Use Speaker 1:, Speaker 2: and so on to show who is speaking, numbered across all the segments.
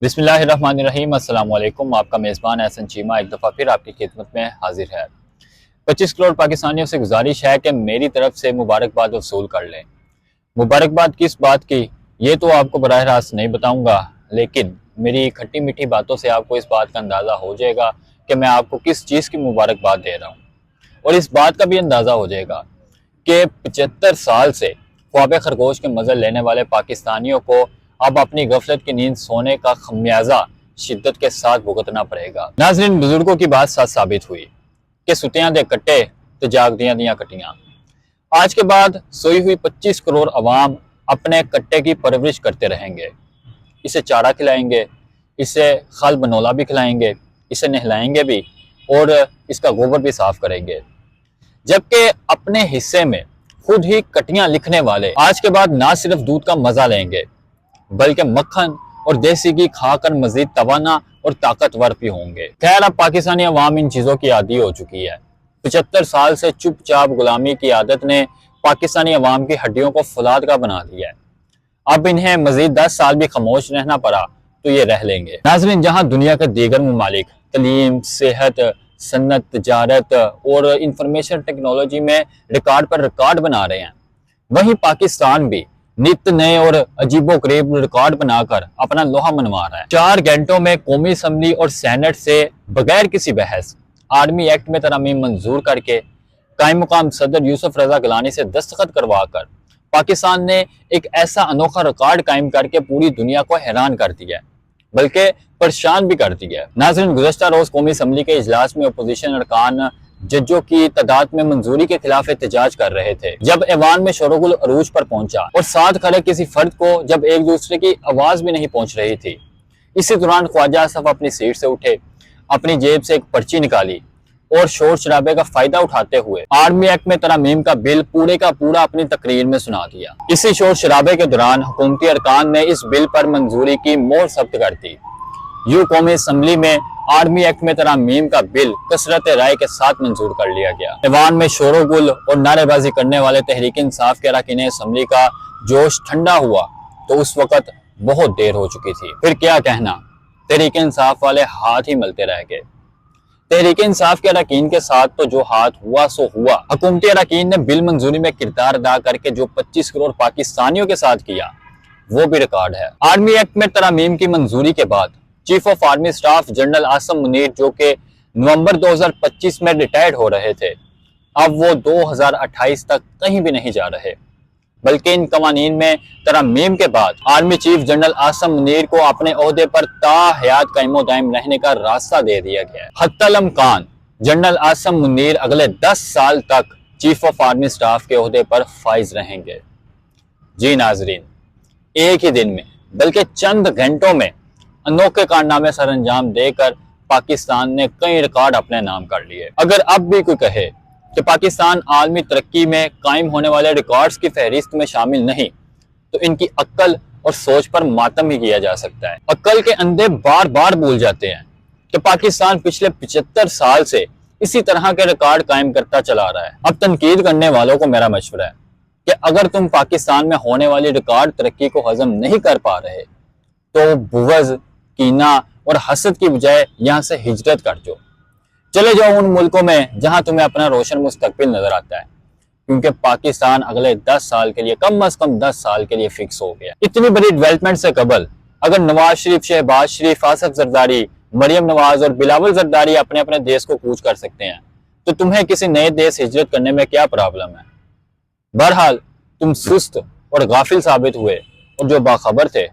Speaker 1: बिस्मिल्लाहिर्रहमानिर्रहीम। अस्सलाम वालेकुम। आपका मेज़बान एहसन चीमा एक दफ़ा फिर आपकी खिदमत में हाजिर है। 25 करोड़ पाकिस्तानियों से गुजारिश है कि मेरी तरफ से मुबारकबाद वसूल कर लें। मुबारकबाद किस बात की, ये तो आपको बराह रास्त नहीं बताऊंगा, लेकिन मेरी खट्टी मीठी बातों से आपको इस बात का अंदाज़ा हो जाएगा कि मैं आपको किस चीज़ की मुबारकबाद दे रहा हूँ। और इस बात का भी अंदाज़ा हो जाएगा कि 75 साल से ख्वाब खरगोश के मज़े लेने वाले पाकिस्तानियों को अब अपनी गफलत की नींद सोने का खमियाजा शिद्दत के साथ भुगतना पड़ेगा। नाज़रीन, बुजुर्गों की बात सच साबित हुई कि सुतियां दे कट्टे तो जागदियां दियां कटियां। आज के बाद सोई हुई 25 करोड़ अवाम अपने कट्टे की परवरिश करते रहेंगे। इसे चारा खिलाएंगे, इसे खल बनोला भी खिलाएंगे, इसे नहलाएंगे भी और इसका गोबर भी साफ करेंगे। जबकि अपने हिस्से में खुद ही कटियां लिखने वाले आज के बाद ना सिर्फ दूध का मजा लेंगे बल्कि मक्खन और देसी घी खाकर मजीद तवाना और ताकतवर भी होंगे। खैर, अब पाकिस्तानी अवाम इन चीजों की आदी हो चुकी है। 75 साल से चुपचाप गुलामी की आदत ने पाकिस्तानी अवाम की हड्डियों को फौलाद का बना दिया है। अब इन्हें मजीद 10 साल भी खामोश रहना पड़ा तो ये रह लेंगे। नाज़रीन, जहां दुनिया के दीगर ममालिक तलीम, सेहत, सन्नत, तजारत और इंफॉर्मेशन टेक्नोलॉजी में रिकॉर्ड पर रिकॉर्ड बना रहे हैं, वहीं पाकिस्तान भी नित नए और अजीबोगरीब रिकॉर्ड बनाकर अपना लोहा मनवा रहा है। 4 घंटों में कौमी असम्बली और सेनेट से बगैर किसी बहस आर्मी एक्ट में तरमीम मंजूर करके कायम मुकाम सदर यूसुफ रजा गिलानी से दस्तखत करवा कर पाकिस्तान ने एक ऐसा अनोखा रिकॉर्ड कायम करके पूरी दुनिया को हैरान कर दिया है, बल्कि परेशान भी कर दिया है। नाज़रीन, गुज़श्ता रोज कौमी असम्बली के इजलास में अपोजिशन अरकान जजों की तादाद में मंजूरी के खिलाफ एहतजाज कर रहे थे। जब ऐवान में शोरगुल अरूज पर पहुंचा और साथ खड़े किसी फर्द को जब एक दूसरे की आवाज भी नहीं पहुंच रही थी, इसी दौरान ख्वाजा आसफ अपनी सीट से उठे, अपनी जेब से एक पर्ची निकाली और शोर शराबे का फायदा उठाते हुए आर्मी एक्ट में तरमीम का बिल पूरे का पूरा अपनी तकरीर में सुना दिया। इसी शोर शराबे के दौरान हुकूमती अरकान ने इस बिल पर मंजूरी की मोहर सब्त कर दी। यूं कौमी असम्बली में आर्मी एक्ट में तरमीम का बिल कसरत राय के साथ मंजूर कर लिया गया। ऐवान में शोरगुल और नारेबाजी करने वाले तहरीक इंसाफ के अरकान असम्बली का जोश ठंडा हुआ तो उस वक्त बहुत देर हो चुकी थी। फिर क्या कहना, तहरीक इंसाफ वाले हाथ ही मलते रह गए। तहरीक इंसाफ के अरकान के साथ तो जो हाथ हुआ सो हुआ। हुकूमती अरकान ने बिल मंजूरी में किरदार अदा करके जो 25 करोड़ पाकिस्तानियों के साथ किया वो भी रिकॉर्ड है। आर्मी एक्ट में तरमीम की मंजूरी के बाद chief of army staff general Asim Munir, जो कि नवंबर 2025 में रिटायर्ड हो रहे थे, अब वो 2028 तक कहीं भी नहीं जा रहे, बल्कि इन कवानीन में तरमीम के बाद army chief general Asim Munir को अपने ओहदे पर ताहयात कायमो दायम रहने का रास्ता दे दिया गया है। हत्तल इम्कान जनरल आसम मुनीर अगले 10 साल तक चीफ ऑफ आर्मी स्टाफ के ओहदे पर फाइज रहेंगे। जी नाजरीन, एक ही दिन में बल्कि चंद घंटों में अनोखे कारनामे सर अंजाम देकर पाकिस्तान ने कई रिकॉर्ड अपने नाम कर लिए। अगर अब भी कोई कहे कि पाकिस्तान आलमी तरक्की में कायम होने वाले रिकॉर्ड्स की फहरिस्त में शामिल नहीं, तो इनकी अक्ल और सोच पर मातम ही किया जा सकता है। अक्ल के अंधे बार बार भूल जाते हैं कि पाकिस्तान पिछले 75 साल से इसी तरह के रिकॉर्ड कायम करता चला रहा है। अब तनकीद करने वालों को मेरा मशवरा है कि अगर तुम पाकिस्तान में होने वाली रिकॉर्ड तरक्की को हजम नहीं कर पा रहे तो बुग़्ज़, कीना और हसद की बजाय यहाँ से हिजरत कर जाओ। चले जाओ उन मुल्कों में जहां तुम्हें अपना रोशन मुस्तकबिल नजर आता है, क्योंकि पाकिस्तान अगले 10 साल के लिए, कम अज कम 10 साल के लिए फिक्स हो गया। इतनी बड़ी डेवलपमेंट से कबल अगर नवाज शरीफ, शहबाज शरीफ, आसफ जरदारी, मरियम नवाज और बिलावल जरदारी अपने अपने देश को कूच कर सकते हैं, तो तुम्हें किसी नए देश हिजरत करने में क्या प्रॉब्लम है। बहरहाल तुम सुस्त और गाफिल साबित हुए और जो बाखबर थे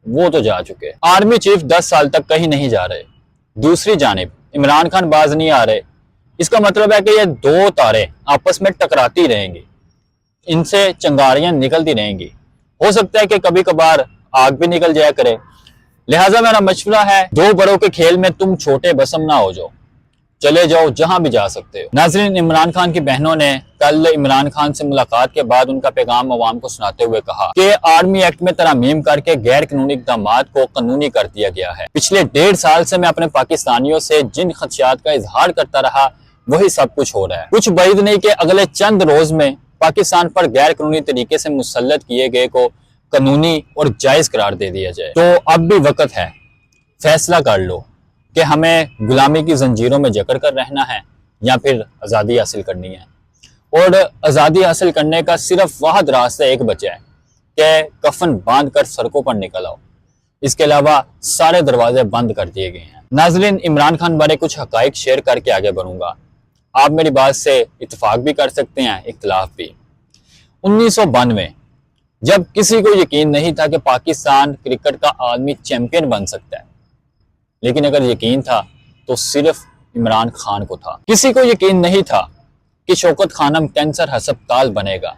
Speaker 1: वो तो जा चुके। आर्मी चीफ 10 साल तक कहीं नहीं जा रहे। दूसरी जानिब इमरान खान बाज नहीं आ रहे। इसका मतलब है कि ये दो तारे आपस में टकराती रहेंगी, इनसे चंगारियां निकलती रहेंगी। हो सकता है कि कभी कभार आग भी निकल जाया करे। लिहाजा मेरा मशवरा है, दो बड़ों के खेल में तुम छोटे बसम ना हो जाओ, चले जाओ जहां भी जा सकते हो। नाजरीन, इमरान खान की बहनों ने कल इमरान खान से मुलाकात के बाद उनका पैगाम अवाम को सुनाते हुए कहा कि आर्मी एक्ट में तरमीम करके गैर कानूनी इक़दामात को कानूनी कर दिया गया है। पिछले 1.5 साल से मैं अपने पाकिस्तानियों से जिन खदशात का इजहार करता रहा वही सब कुछ हो रहा है। कुछ बैद नहीं कि अगले चंद रोज में पाकिस्तान पर गैर कानूनी तरीके से मुसल्लत किए गए को कानूनी और जायज करार दे दिया जाए। तो अब भी वक्त है, فیصلہ کر لو کہ ہمیں غلامی کی زنجیروں میں جکڑ کر رہنا ہے یا پھر آزادی حاصل کرنی ہے۔ اور آزادی حاصل کرنے کا صرف واحد راستہ ایک بچا ہے کہ کفن باندھ کر سڑکوں پر نکل آؤ۔ اس کے علاوہ سارے دروازے بند کر دیے گئے ہیں۔ ناظرین، عمران خان بارے کچھ حقائق شیئر کر کے آگے بڑھوں گا۔ آپ میری بات سے اتفاق بھی کر سکتے ہیں، اختلاف بھی۔ 1992 جب کسی کو یقین نہیں تھا کہ پاکستان کرکٹ کا عالمی چیمپئن بن سکتا ہے، لیکن اگر یقین تھا تو صرف عمران خان کو تھا۔ کسی کو یقین نہیں تھا کہ شوکت خانم کینسر ہسپتال بنے گا،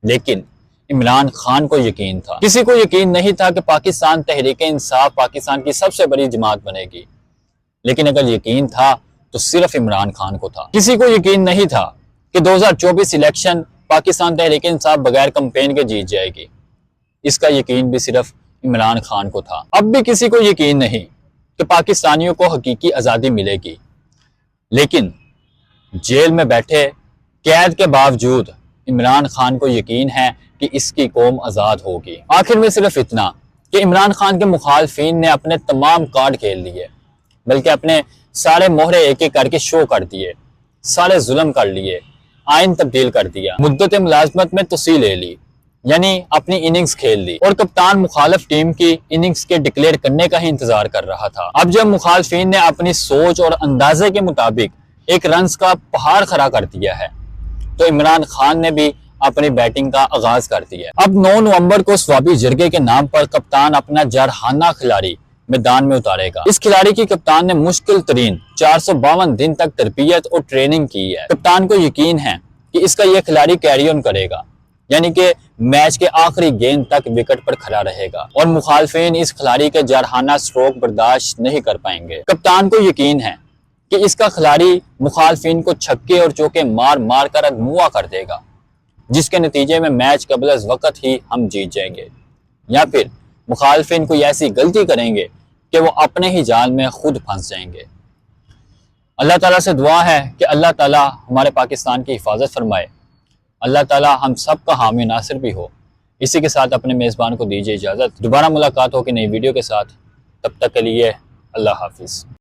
Speaker 1: لیکن عمران خان کو یقین تھا۔ کسی کو یقین نہیں تھا کہ پاکستان تحریک انصاف پاکستان کی سب سے بڑی جماعت بنے گی، لیکن اگر یقین تھا تو صرف عمران خان کو تھا۔ کسی کو یقین نہیں تھا کہ 2024 الیکشن پاکستان تحریک انصاف بغیر کمپین کے جیت جائے گی، اس کا یقین بھی صرف عمران خان کو تھا۔ اب بھی کسی کو یقین نہیں کہ پاکستانیوں کو حقیقی آزادی ملے گی، لیکن جیل میں بیٹھے قید کے باوجود عمران خان کو یقین ہے کہ اس کی قوم آزاد ہوگی۔ آخر میں صرف اتنا کہ عمران خان کے مخالفین نے اپنے تمام کارڈ کھیل لیے، بلکہ اپنے سارے مہرے ایک ایک کر کے شو کر دیے، سارے ظلم کر لیے، آئین تبدیل کر دیا، مدت ملازمت میں توسیع لے لی، یعنی اپنی اننگز کھیل لی، اور کپتان مخالف ٹیم کی اننگز کے ڈکلیئر کرنے کا ہی انتظار کر رہا تھا۔ اب جب مخالفین نے اپنی سوچ اور اندازے کے مطابق ایک رنز کا پہاڑ کھڑا کر دیا ہے تو عمران خان نے بھی اپنی بیٹنگ کا آغاز کر دیا۔ اب 9 نومبر کو سوابی جرگے کے نام پر کپتان اپنا جارحانہ کھلاڑی میدان میں اتارے گا۔ اس کھلاڑی کی کپتان نے مشکل ترین 452 دن تک تربیت اور ٹریننگ کی ہے۔ کپتان کو یقین ہے کہ اس کا یہ کھلاڑی کیری آن کرے گا، یعنی کہ میچ کے آخری گیند تک وکٹ پر کھڑا رہے گا، اور مخالفین اس کھلاڑی کے جارحانہ سٹروک برداشت نہیں کر پائیں گے۔ کپتان کو یقین ہے کہ اس کا کھلاڑی مخالفین کو چھکے اور چوکے مار مار کر ادموا کر دے گا، جس کے نتیجے میں میچ قبل از وقت ہی ہم جیت جائیں گے، یا پھر مخالفین کوئی ایسی غلطی کریں گے کہ وہ اپنے ہی جال میں خود پھنس جائیں گے۔ اللہ تعالیٰ سے دعا ہے کہ اللہ تعالیٰ ہمارے پاکستان کی حفاظت فرمائے، اللہ تعالیٰ ہم سب کا حامی ناصر بھی ہو۔ اسی کے ساتھ اپنے میزبان کو دیجیے اجازت، دوبارہ ملاقات ہو کہ نئی ویڈیو کے ساتھ، تب تک کے لیے اللہ حافظ۔